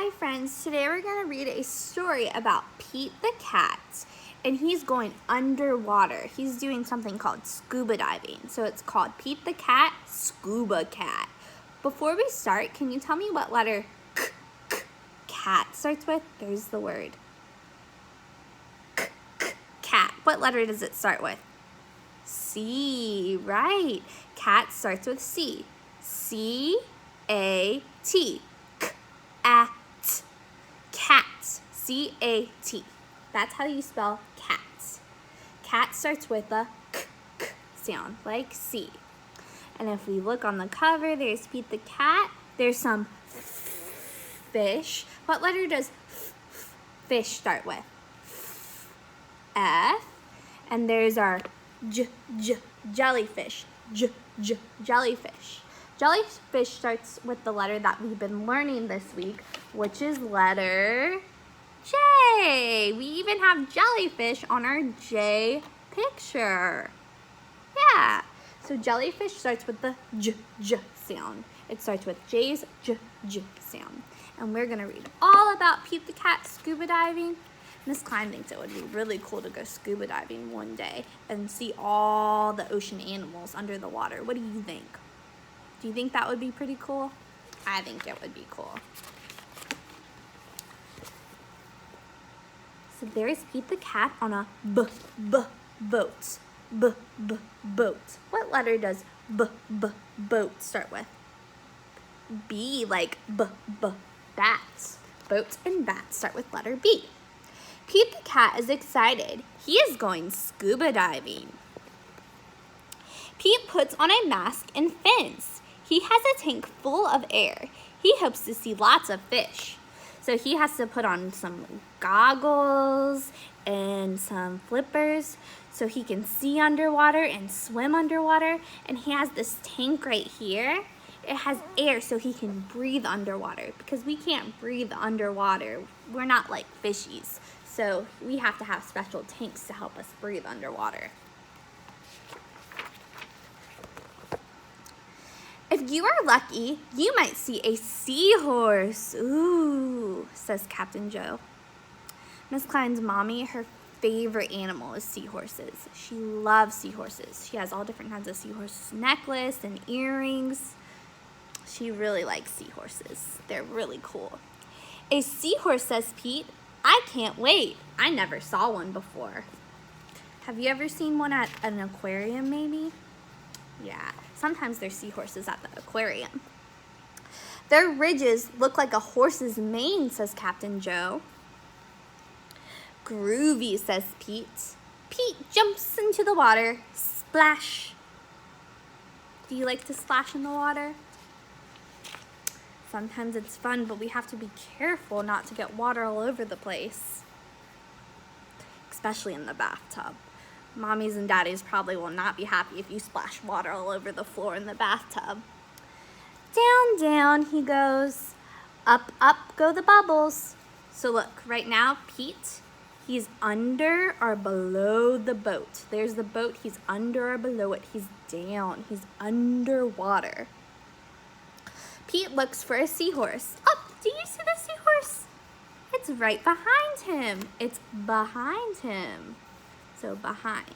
Hi friends, today we're going to read a story about Pete the cat, and he's going underwater. He's doing something called scuba diving. So it's called Pete the Cat, Scuba Cat. Before we start, can you tell me what letter cat starts with? There's the word. Cat. What letter does it start with? C, right. Cat starts with C. C-A-T. At. Cat. C-A-T. That's how you spell cat. Cat starts with a k sound, like C. And if we look on the cover, there's Pete the cat. There's some fish. What letter does fish start with? F. And there's our jellyfish. Jellyfish. Jellyfish starts with the letter that we've been learning this week, which is letter J. We even have jellyfish on our J picture. Yeah. So jellyfish starts with the j sound. It starts with J's j sound. And we're going to read all about Pete the cat scuba diving. Miss Klein thinks it would be really cool to go scuba diving one day and see all the ocean animals under the water. What do you think? Do you think that would be pretty cool? I think it would be cool. So there's Pete the cat on a boat. Boat. What letter does boat start with? B, like bats. Boats and bats start with letter B. Pete the cat is excited. He is going scuba diving. Pete puts on a mask and fins. He has a tank full of air. He hopes to see lots of fish. So he has to put on some goggles and some flippers so he can see underwater and swim underwater. And he has this tank right here. It has air so he can breathe underwater, because we can't breathe underwater. We're not like fishies. So we have to have special tanks to help us breathe underwater. If you are lucky, you might see a seahorse. Ooh, says Captain Joe. Miss Klein's mommy, her favorite animal is seahorses. She loves seahorses. She has all different kinds of seahorse necklace and earrings. She really likes seahorses. They're really cool. A seahorse, says Pete. I can't wait. I never saw one before. Have you ever seen one at an aquarium, maybe? Yeah, sometimes there's seahorses at the aquarium. Their ridges look like a horse's mane, says Captain Joe. Groovy, says Pete. Pete jumps into the water. Splash. Do you like to splash in the water? Sometimes it's fun, but we have to be careful not to get water all over the place, especially in the bathtub. Mommies and daddies probably will not be happy if you splash water all over the floor in the bathtub. Down, down he goes. Up, up go the bubbles. So look, right now, Pete, he's under or below the boat. There's the boat. He's under or below it. He's down. He's underwater. Pete looks for a seahorse. Oh, do you see the seahorse? It's right behind him. It's behind him. So behind.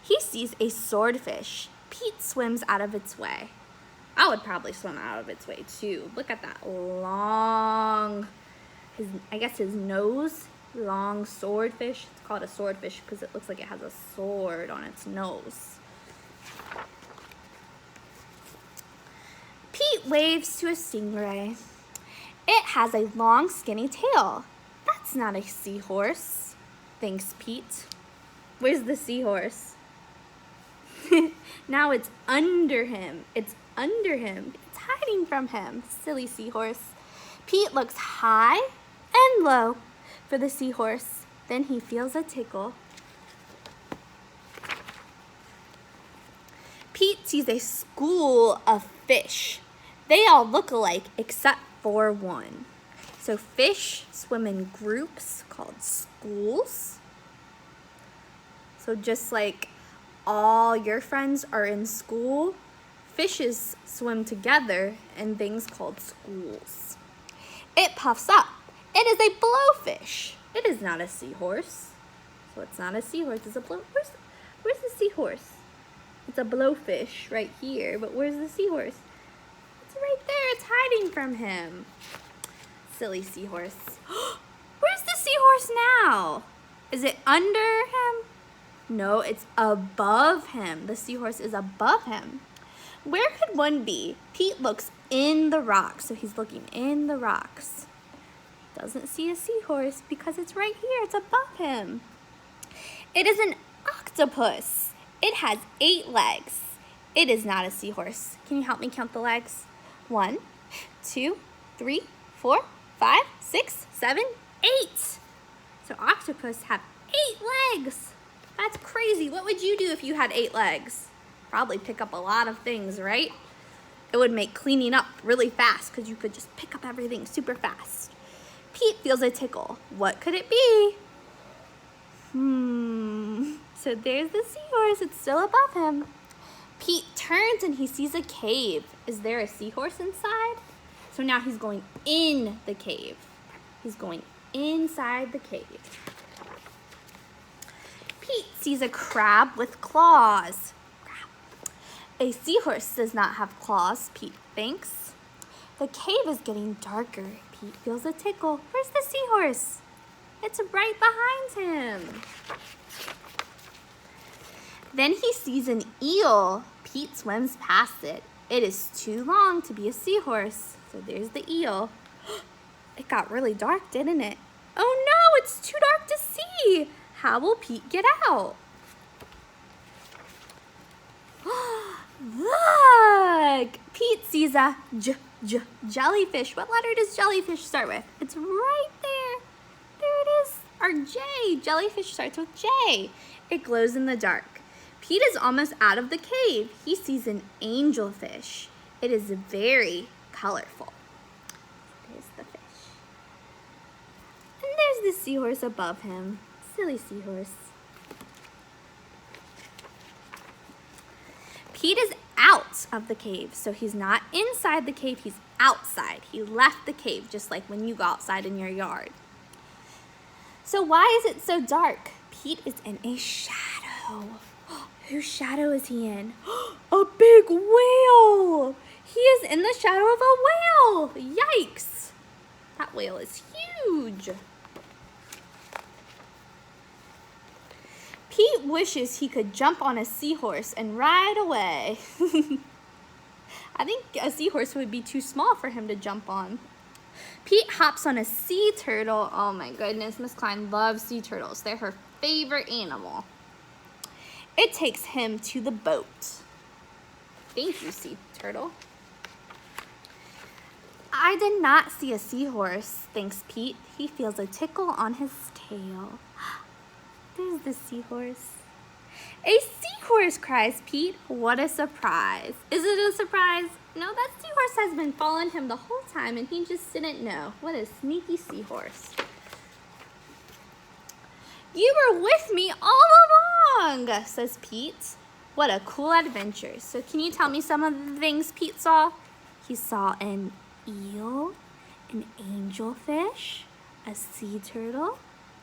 He sees a swordfish. Pete swims out of its way. I would probably swim out of its way too. Look at that long, I guess his nose, long swordfish. It's called a swordfish because it looks like it has a sword on its nose. Pete waves to a stingray. It has a long, skinny tail. That's not a seahorse, thinks Pete. Where's the seahorse? Now it's under him. It's under him. It's hiding from him. Silly seahorse. Pete looks high and low for the seahorse. Then he feels a tickle. Pete sees a school of fish. They all look alike except for one. So fish swim in groups called schools. So just like all your friends are in school, fishes swim together in things called schools. It puffs up. It is a blowfish. It is not a seahorse. So it's not a seahorse, it's a where's the seahorse? It's a blowfish right here, but where's the seahorse? It's right there, it's hiding from him. Silly seahorse. Where's the seahorse now? Is it under him? No, it's above him. The seahorse is above him. Where could one be? Pete looks in the rocks, so he's looking in the rocks. Doesn't see a seahorse because it's right here, it's above him. It is an octopus. It has 8 legs. It is not a seahorse. Can you help me count the legs? 1, 2, 3, 4, 5, 6, 7, 8. So octopus have 8 legs. That's crazy. What would you do if you had 8 legs? Probably pick up a lot of things, right? It would make cleaning up really fast because you could just pick up everything super fast. Pete feels a tickle. What could it be? So there's the seahorse. It's still above him. Pete turns and he sees a cave. Is there a seahorse inside? So now he's going in the cave. He's going inside the cave. Pete sees a crab with claws. A seahorse does not have claws, Pete thinks. The cave is getting darker. Pete feels a tickle. Where's the seahorse? It's right behind him. Then he sees an eel. Pete swims past it. It is too long to be a seahorse. So there's the eel. It got really dark, didn't it? Oh no, it's too dark to see. How will Pete get out? Look! Pete sees a jellyfish. What letter does jellyfish start with? It's right there. There it is. Our J. Jellyfish starts with J. It glows in the dark. Pete is almost out of the cave. He sees an angelfish. It is very colorful. There's the fish. And there's the seahorse above him. Silly seahorse. Pete is out of the cave, so he's not inside the cave, he's outside. He left the cave, just like when you go outside in your yard. So why is it so dark? Pete is in a shadow. Whose shadow is he in? A big whale! He is in the shadow of a whale! Yikes! That whale is huge! Pete wishes he could jump on a seahorse and ride away. I think a seahorse would be too small for him to jump on. Pete hops on a sea turtle. Oh my goodness, Miss Klein loves sea turtles. They're her favorite animal. It takes him to the boat. Thank you, sea turtle. I did not see a seahorse, thinks Pete. He feels a tickle on his tail. There's the seahorse. A seahorse, cries Pete. What a surprise. Is it a surprise? No, that seahorse has been following him the whole time and he just didn't know. What a sneaky seahorse. You were with me all along, says Pete. What a cool adventure. So can you tell me some of the things Pete saw? He saw an eel, an angelfish, a sea turtle,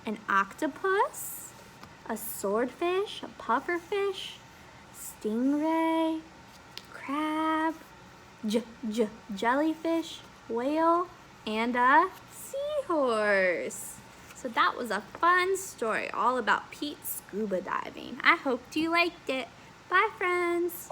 an octopus, a swordfish, a pufferfish, stingray, crab, jellyfish, whale, and a seahorse. So that was a fun story all about Pete scuba diving. I hope you liked it. Bye, friends.